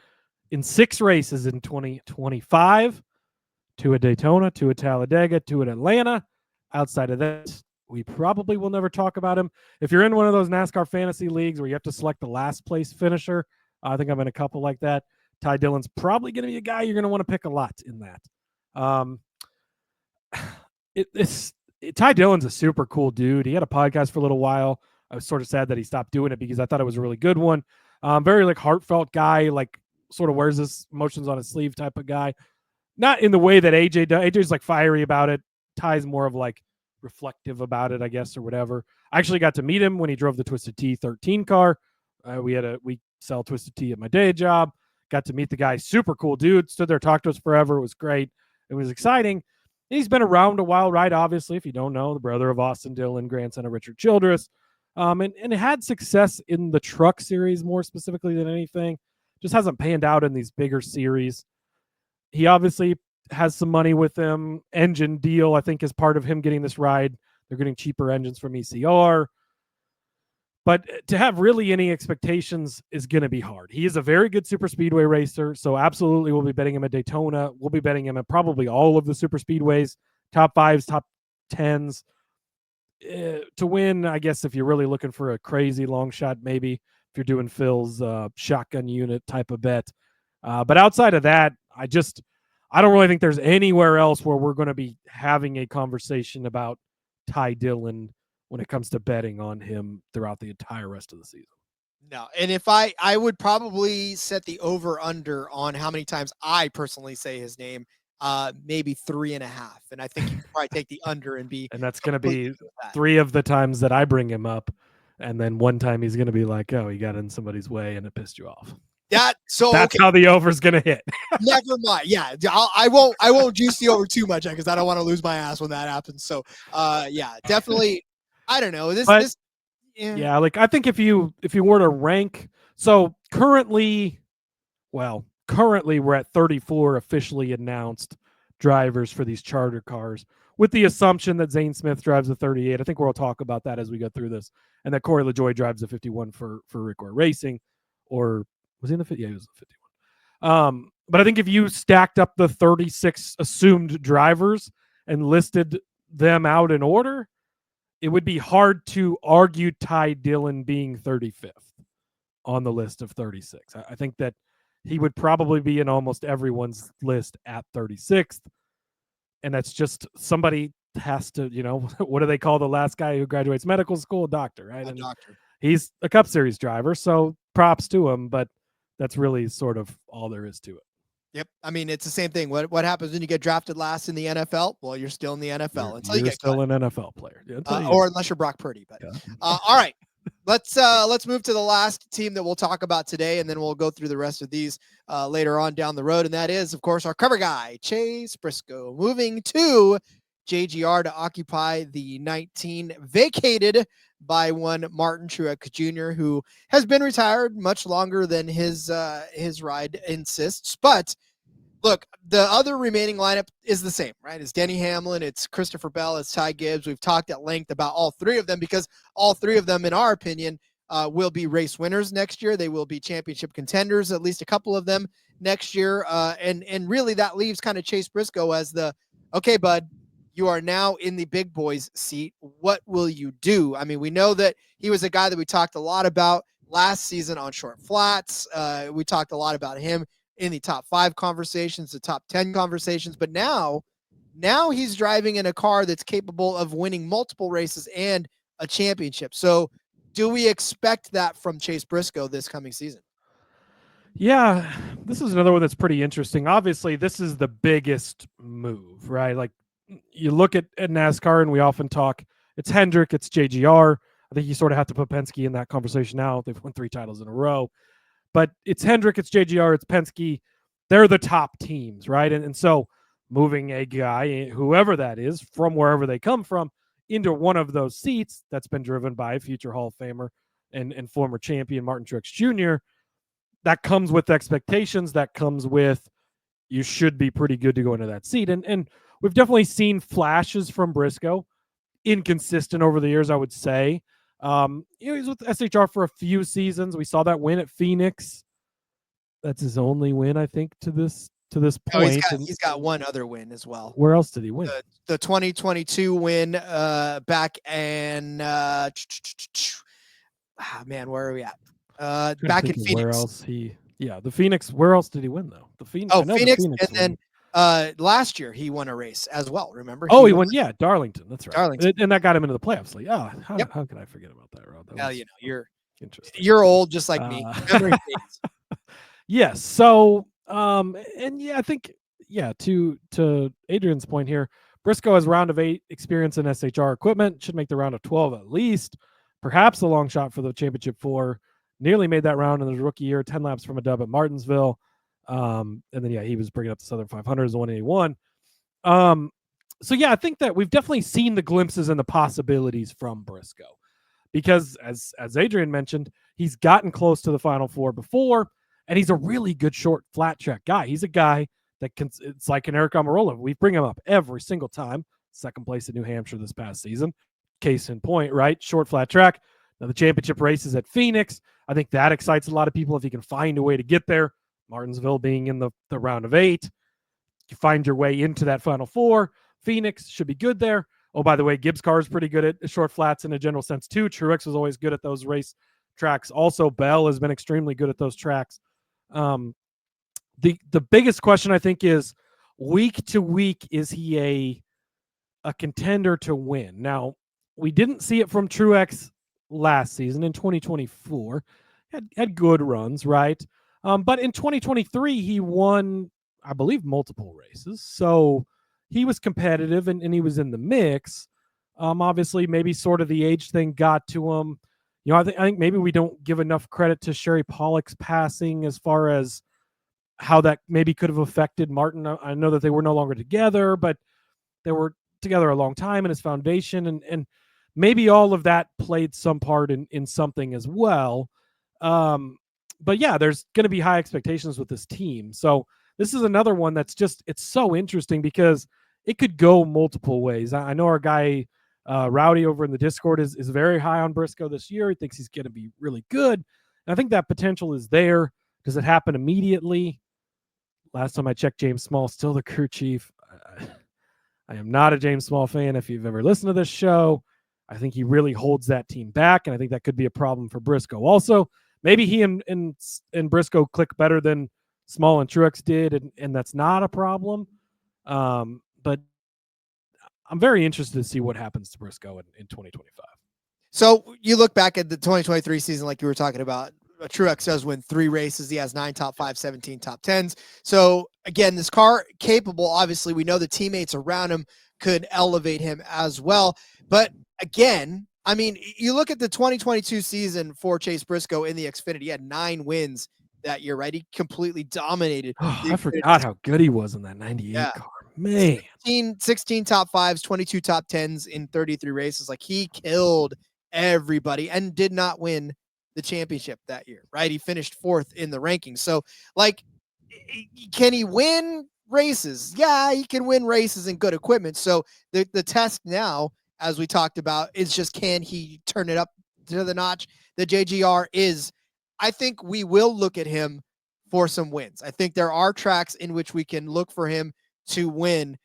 S6: In 6 races in 2025, 2 at Daytona, 2 at Talladega, 2 at Atlanta. Outside of that, we probably will never talk about him. If you're in one of those NASCAR fantasy leagues where you have to select the last place finisher, I think I'm in a couple like that. Ty Dillon's probably going to be a guy you're going to want to pick a lot in that. Ty Dillon's a super cool dude. He had a podcast for a little while. I was sort of sad that he stopped doing it because I thought it was a really good one. Very like heartfelt guy, like sort of wears his emotions on his sleeve type of guy. Not in the way that AJ does. AJ's like fiery about it. Ty's more of like reflective about it, I guess, or whatever. I actually got to meet him when he drove the Twisted Tea 13 car. We sell Twisted Tea at my day job. Got to meet the guy. Super cool dude. Stood there, talked to us forever. It was great. It was exciting. He's been around a while, right? Obviously, if you don't know, the brother of Austin Dillon, grandson of Richard Childress. And had success in the truck series more specifically than anything. Just hasn't panned out in these bigger series. He obviously has some money with him. Engine deal, I think, is part of him getting this ride. They're getting cheaper engines from ECR. But to have really any expectations is going to be hard. He is a very good super speedway racer, so absolutely we'll be betting him at Daytona. We'll be betting him at probably all of the super speedways, top 5s, top 10s. To win, I guess if you're really looking for a crazy long shot, maybe if you're doing Phil's shotgun unit type of bet. But outside of that, I don't really think there's anywhere else where we're going to be having a conversation about Ty Dillon when it comes to betting on him throughout the entire rest of the season.
S1: No, and if I would probably set the over under on how many times I personally say his name, maybe 3.5. And I think you could probably take the under and be.
S6: And that's going to be 3 of the times that I bring him up. And then one time he's going to be like, oh, he got in somebody's way and it pissed you off.
S1: That's
S6: how the over's going to hit.
S1: Never mind. Yeah, I won't juice the over too much because I don't want to lose my ass when that happens. So, yeah, definitely. I don't know
S6: Yeah, like I think if you were to rank, so currently we're at 34 officially announced drivers for these charter cars, with the assumption that Zane Smith drives the 38. I think we'll talk about that as we go through this, and that Corey LaJoie drives the 51 for Rickware Racing, or was he in the 50? Yeah, he was the 51. But I think if you stacked up the 36 assumed drivers and listed them out in order, it would be hard to argue Ty Dillon being 35th on the list of 36. I think that he would probably be in almost everyone's list at 36th. And that's just somebody has to, what do they call the last guy who graduates medical school? A doctor, right?
S1: A
S6: and
S1: doctor.
S6: He's a Cup Series driver, so props to him, but that's really sort of all there is to it.
S1: Yep. I mean, it's the same thing. What happens when you get drafted last in the NFL? Well, you're still in the NFL until you get
S6: still
S1: cut.
S6: an NFL player,
S1: or unless you're Brock Purdy. But all right, let's move to the last team that we'll talk about today, and then we'll go through the rest of these later on down the road. And that is, of course, our cover guy, Chase Brisoce, moving to JGR to occupy the 19 vacated by one Martin Truex Jr., who has been retired much longer than his ride insists. But look, the other remaining lineup is the same, right? It's Denny Hamlin, it's Christopher Bell, it's Ty Gibbs. We've talked at length about all three of them because all three of them, in our opinion, will be race winners next year. They will be championship contenders, at least a couple of them next year. And really that leaves kind of Chase Briscoe as the, okay, bud, you are now in the big boys seat. What will you do? I mean, we know that he was a guy that we talked a lot about last season on short flats. We talked a lot about him in the top 5 conversations, the top 10 conversations, but now he's driving in a car that's capable of winning multiple races and a championship. So do we expect that from Chase Briscoe this coming season?
S6: Yeah, this is another one that's pretty interesting. Obviously, this is the biggest move, right? Like, you look at NASCAR and we often talk, it's Hendrick, it's JGR. I think you sort of have to put Penske in that conversation now. They've won 3 titles in a row. But it's Hendrick, it's JGR, it's Penske. They're the top teams, right? And so moving a guy, whoever that is, from wherever they come from, into one of those seats that's been driven by a future Hall of Famer and former champion Martin Truex Jr., that comes with expectations. That comes with you should be pretty good to go into that seat. And we've definitely seen flashes from Briscoe, inconsistent over the years, I would say. He's with SHR for a few seasons. We saw that win at Phoenix. That's his only win, I think, to this point.
S1: He's got one other win as well.
S6: Where else did he win?
S1: The 2022 win back in man, where are we at? Back in Phoenix.
S6: Where else the Phoenix. Where else did he win though? The Phoenix.
S1: Oh, Phoenix, and then last year he won a race as well. Remember?
S6: He won. Yeah, Darlington. That's right.
S1: Darlington,
S6: and that got him into the playoffs. Like, how could I forget about that, Rob?
S1: You're
S6: interesting.
S1: You're old, just like me.
S6: Yes. So, I think, to Adrian's point here, Briscoe has round of 8 experience in SHR equipment, should make the round of 12 at least, perhaps a long shot for the championship 4. Nearly made that round in his rookie year, 10 laps from a dub at Martinsville. And then, he was bringing up the Southern 500 as a 181. I think that we've definitely seen the glimpses and the possibilities from Briscoe because, as Adrian mentioned, he's gotten close to the Final 4 before, and he's a really good short flat track guy. He's a guy that it's like an Eric Almirola. We bring him up every single time. Second place in New Hampshire this past season. Case in point, right? Short flat track. Now the championship race is at Phoenix. I think that excites a lot of people if you can find a way to get there. Martinsville being in the round of 8. You find your way into that Final 4. Phoenix should be good there. Oh, by the way, Gibbs' car is pretty good at short flats in a general sense too. Truex was always good at those race tracks. Also, Bell has been extremely good at those tracks. The biggest question I think is week to week, is he a contender to win? Now, we didn't see it from Truex last season in 2024. Had good runs, right? But in 2023, he won, I believe, multiple races. So he was competitive and he was in the mix. Obviously, maybe sort of the age thing got to him. I think maybe we don't give enough credit to Sherry Pollock's passing as far as how that maybe could have affected Martin. I know that they were no longer together, but they were together a long time in his foundation. And maybe all of that played some part in something as well. But there's going to be high expectations with this team. So this is another one that's it's so interesting because it could go multiple ways. I know our guy, Rowdy over in the Discord is very high on Briscoe this year. He thinks he's going to be really good. And I think that potential is there. Does it happen immediately? Last time I checked, James Small still the crew chief. I am not a James Small fan. If you've ever listened to this show, I think he really holds that team back, and I think that could be a problem for Briscoe. Also, maybe he and Briscoe click better than Small and Truex did, and that's not a problem. But I'm very interested to see what happens to Briscoe in 2025.
S1: So you look back at the 2023 season, like you were talking about, Truex does win 3 races. He has 9 top 5, 17 top 10s. So again, this car capable, obviously we know the teammates around him could elevate him as well. But again, I mean, you look at the 2022 season for Chase Briscoe in the Xfinity. He had 9 wins that year, right? He completely dominated.
S6: I forgot how good he was in that 98 car. Man.
S1: 16 top 5s, 22 top 10s in 33 races. Like, he killed everybody and did not win the championship that year, right? He finished 4th in the rankings. So, like, can he win races? Yeah, he can win races in good equipment. So the test now, as we talked about, is just, can he turn it up to the notch that JGR is? I think we will look at him for some wins. I think there are tracks in which we can look for him to win,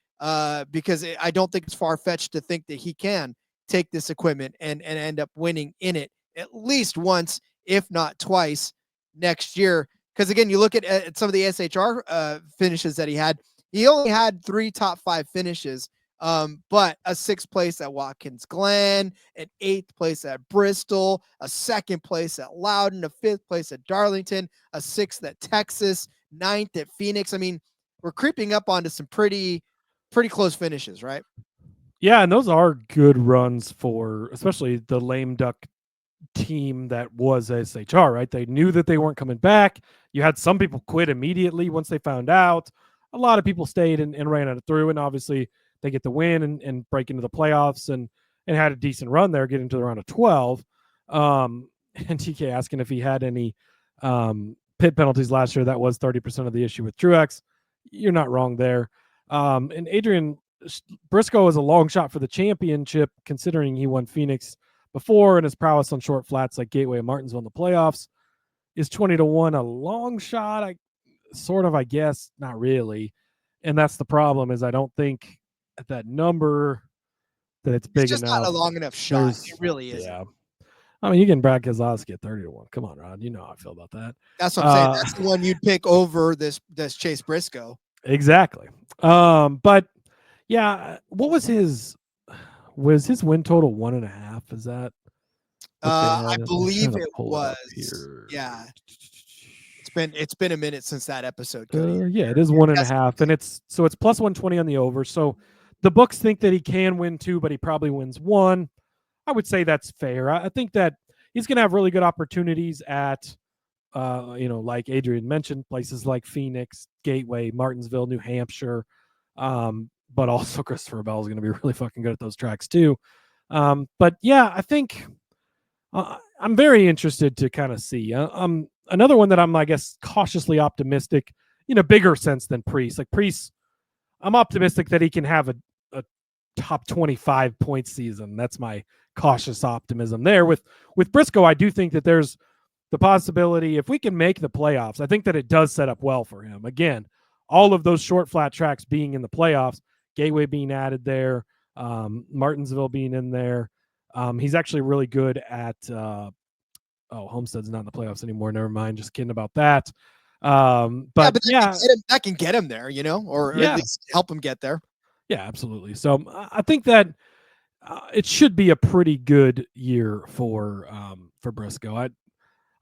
S1: because I don't think it's far-fetched to think that he can take this equipment and end up winning in it at least once, if not twice, next year. Because again, you look at some of the SHR finishes that he had. He only had 3 top 5 finishes, but a 6th place at Watkins Glen, an 8th place at Bristol, a 2nd place at Loudon, a 5th place at Darlington, a 6th at Texas, 9th at Phoenix. I mean, we're creeping up onto some pretty close finishes, right?
S6: Yeah, and those are good runs for especially the lame duck team that was SHR, right? They knew that they weren't coming back. You had some people quit immediately once they found out. A lot of people stayed and ran it through, and obviously they get the win and break into the playoffs and had a decent run there, get into the round of 12. And TK asking if he had any pit penalties last year. That was 30% of the issue with Truex. You're not wrong there. And Adrian Briscoe is a long shot for the championship, considering he won Phoenix before and his prowess on short flats like Gateway and Martinsville in the playoffs. Is 20-1 a long shot? I guess, not really. And that's the problem, is I don't think at that number that it's big enough. It's
S1: just not a long enough shot. It really is.
S6: Yeah. I mean, you can Brad Keselowski at 30-1. Come on, Rod. You know how I feel about that.
S1: That's what I'm saying. That's the one you'd pick over this Chase Briscoe.
S6: Exactly. But yeah, what was his win total 1.5? Is that?
S1: I believe it was. Yeah. It's been a minute since that episode.
S6: Yeah, it is 1.5, and it's plus 120 on the over. So the books think that he can win 2, but he probably wins 1. I would say that's fair. I think that he's going to have really good opportunities at, like Adrian mentioned, places like Phoenix, Gateway, Martinsville, New Hampshire. But also Christopher Bell is going to be really fucking good at those tracks too. But yeah, I think I'm very interested to kind of see. Another one that I'm, I guess, cautiously optimistic in a bigger sense than Priest. Like Priest, I'm optimistic that he can have a top 25 point season. That's my cautious optimism there. With Briscoe, I do think that there's the possibility, if we can make the playoffs, I think that it does set up well for him. Again, all of those short flat tracks being in the playoffs, Gateway being added there, Martinsville being in there. He's actually really good at Homestead's not in the playoffs anymore. Never mind. Just kidding about that. But
S1: that can get him there, or at least help him get there.
S6: Yeah, absolutely. So I think that it should be a pretty good year for Briscoe. I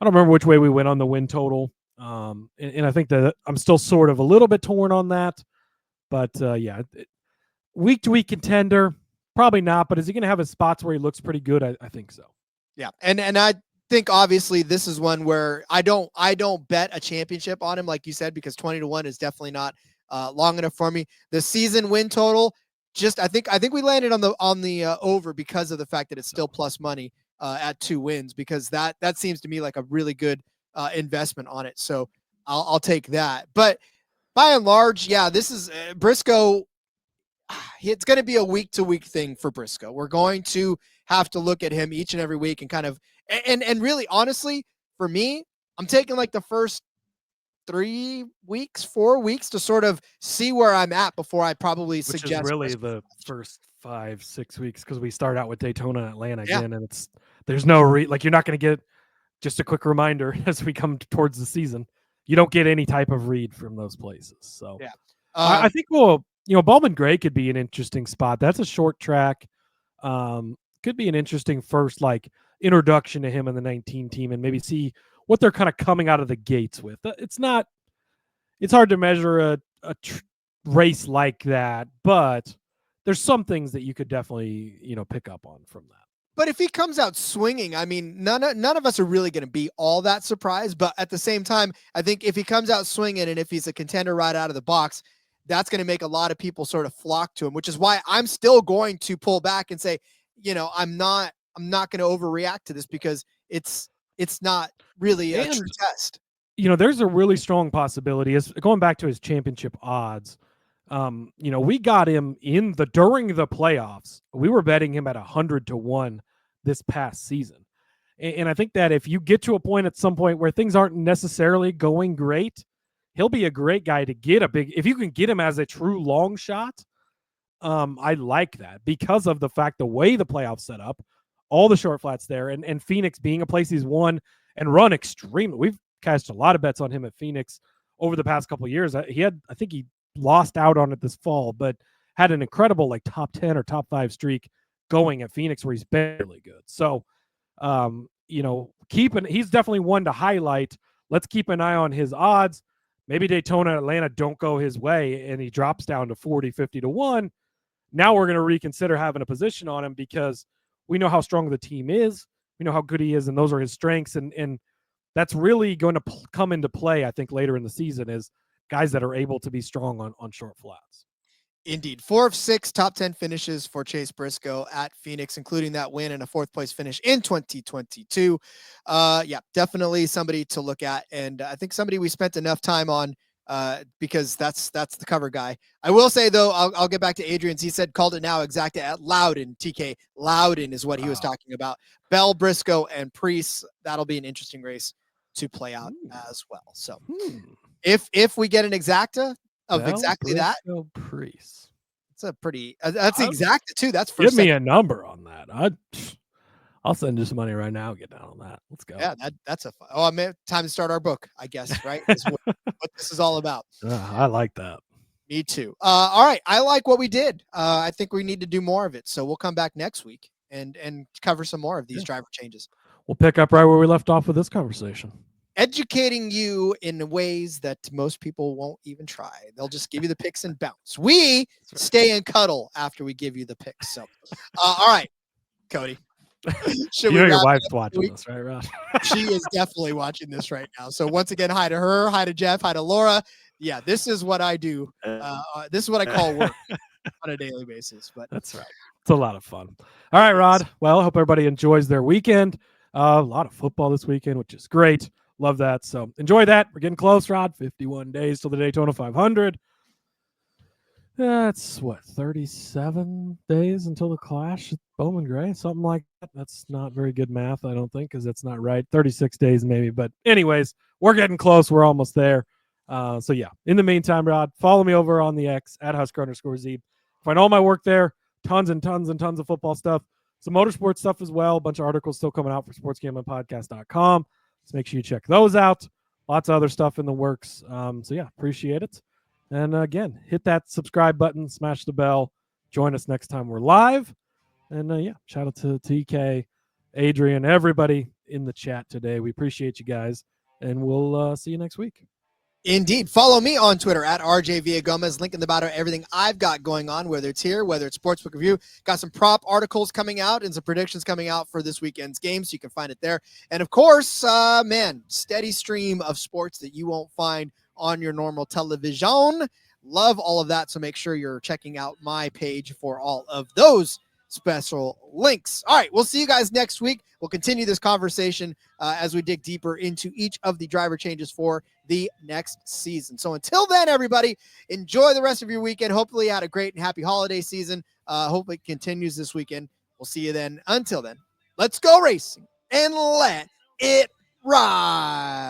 S6: don't remember which way we went on the win total. And I think that I'm still sort of a little bit torn on that. But week to week contender, probably not. But is he going to have his spots where he looks pretty good? I think so.
S1: Yeah, and I think obviously this is one where I don't bet a championship on him, like you said, because 20-1 is definitely not long enough for me. The season win total, I think we landed on the over because of the fact that it's still plus money at 2 wins, because that seems to me like a really good investment on it. So I'll take that. But by and large, yeah, this is Briscoe. It's going to be a week to week thing for Briscoe. We're going to have to look at him each and every week and kind of, and really honestly, for me, I'm taking like the first 4 weeks to sort of see where I'm at before I probably
S6: Which
S1: suggest.
S6: is really the first 5-6 weeks, because we start out with Daytona and Atlanta
S1: Yeah.
S6: again, and there's no like, you're not going to get, just a quick reminder as we come towards the season, you don't get any type of read from those places. So
S1: yeah,
S6: I think Bowman Gray could be an interesting spot. That's a short track. Could be an interesting first introduction to him in the 19 team, and maybe see what they're kind of coming out of the gates with. It's hard to measure a race like that, but there's some things that you could definitely pick up on from that.
S1: But if he comes out swinging, I mean, none of us are really going to be all that surprised. But at the same time, I think if he comes out swinging and if he's a contender right out of the box, that's going to make a lot of people sort of flock to him, which is why I'm still going to pull back and say, I'm not going to overreact to this, because it's not really a true test.
S6: There's a really strong possibility, is going back to his championship odds. We got him during the playoffs. We were betting him at 100-1 this past season. And I think that if you get to a point at some point where things aren't necessarily going great, he'll be a great guy to get if you can get him as a true long shot. I like that, because of the fact, the way the playoffs set up, all the short flats there, and Phoenix being a place he's won and run extremely. We've cashed a lot of bets on him at Phoenix over the past couple of years. I think he lost out on it this fall, but had an incredible top 10 or top 5 streak going at Phoenix, where he's been really good. So, he's definitely one to highlight. Let's keep an eye on his odds. Maybe Daytona, Atlanta don't go his way and he drops down to 40-50-1. Now we're going to reconsider having a position on him, because we know how strong the team is. We know how good he is, and those are his strengths. And that's really going to come into play, I think, later in the season, is guys that are able to be strong on short flats.
S1: Indeed. 4 of 6 top 10 finishes for Chase Briscoe at Phoenix, including that win and a 4th place finish in 2022. Definitely somebody to look at. And I think somebody we spent enough time on, because that's the cover guy. I will say, though, I'll get back to Adrian's. He said, called it now exacta at Loudon. TK Loudon is what he was talking about. Bell, Briscoe, and Priest. That'll be an interesting race to play out as well. So if we get an exacta of exactly that,
S6: Priest.
S1: it's a pretty that's exacta too. That's
S6: give me a number on that. I'll send you some money right now. Get down on that. Let's go.
S1: Yeah, that's a time to start our book, I guess, right? Is what this is all about.
S6: I like that.
S1: Me too. All right, I like what we did. I think we need to do more of it, so we'll come back next week and cover some more of these driver changes.
S6: We'll pick up right where we left off with this conversation.
S1: Educating you in ways that most people won't even try. They'll just give you the picks and bounce. We stay and cuddle after we give you the picks. So, all right, Cody.
S6: Your wife's watching this, right, Ross?
S1: She is definitely watching this right now. So once again, hi to her, hi to Jeff, hi to Laura. Yeah, this is what I do. This is what I call work on a daily basis. But
S6: that's right. It's a lot of fun. All right, Rod. Well, I hope everybody enjoys their weekend. A lot of football this weekend, which is great. Love that. So enjoy that. We're getting close, Rod. 51 days till the Daytona 500. That's 37 days until the clash at Bowman Gray, something like that. That's not very good math, I don't think, because that's not right. 36 days maybe. But anyways, we're getting close. We're almost there. So yeah, in the meantime, Rod, follow me over on the X at Husker_Zeeb. Find all my work there. Tons and tons and tons of football stuff. Some motorsports stuff as well. A bunch of articles still coming out for sportsgamblingpodcast.com. So make sure you check those out. Lots of other stuff in the works. So yeah, appreciate it. And again, hit that subscribe button, smash the bell. Join us next time we're live. And yeah, shout out to TK, Adrian, everybody in the chat today. We appreciate you guys. And we'll see you next week.
S1: Indeed. Follow me on Twitter at RJ Villagomez. Link in the bottom of everything I've got going on, whether it's here, whether it's Sportsbook Review. Got some prop articles coming out and some predictions coming out for this weekend's game, so you can find it there. And of course, steady stream of sports that you won't find on your normal television. Love all of that, so make sure you're checking out my page for all of those special links. All right, we'll see you guys next week. We'll continue this conversation as we dig deeper into each of the driver changes for the next season. So until then, everybody, enjoy the rest of your weekend. Hopefully you had a great and happy holiday season. Hope it continues this weekend. We'll see you then. Until then, let's go racing and let it ride.